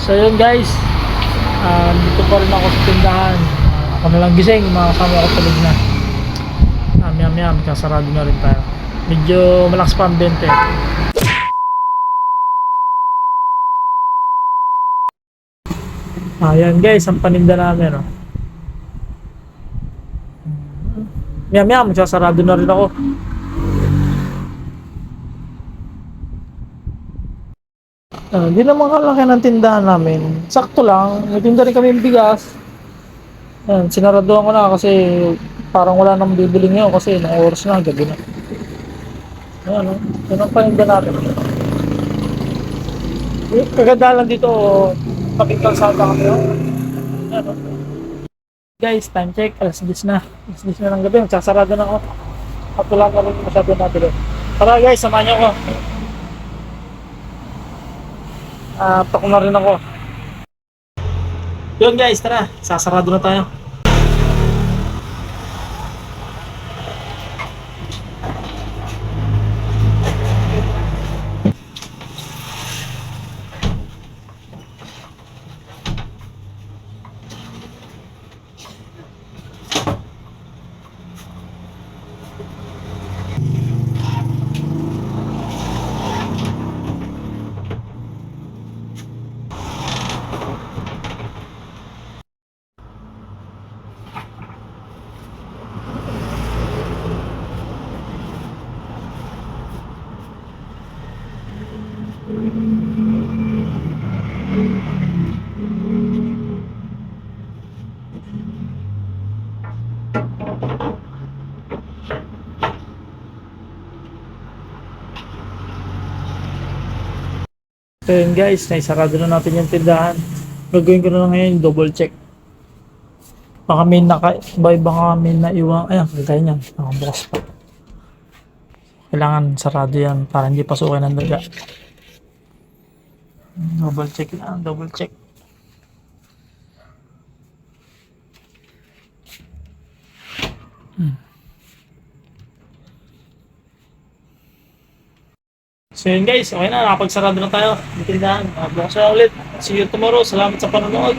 So yun guys, dito pa rin ako sa tindahan. Ako na lang gising, mga kasama ko tulog na. Maya kasarado na rin tayo. Medyo malakas pa ang bente. Ayan guys, ang paninda namin. Maya magsasarado na rin ako. Hindi naman kalaki ng tindahan namin. Sakto lang, may tinda rin kami ng bigas. Sinaraduhan ko na kasi parang wala nang bibili ngayon kasi na oras na, gabi na. Ayan, yun ang paninda natin. Kaganda lang dito, pakikasada kami. Ayan, guys, time check, alas 10 na. Alas 10 na ng gabi, magsasarado na ako. At wala na rin masyado natin. Tara guys, samahan niyo ako. Tako na rin ako. Yun guys, tara, sasarado na tayo. So yun guys, naisarado na natin yung tindahan. Gagawin ko na lang ngayon yung double check. Baka may naiwang, ayan, kagaya niyan, nakabukas pa. Kailangan sarado yan para hindi pasukin ng daga. Double check lang, double check. So yun guys, okay na, nakapagsarado na tayo ng tindahan. Bukas na ulit. See you tomorrow. Salamat sa panonood.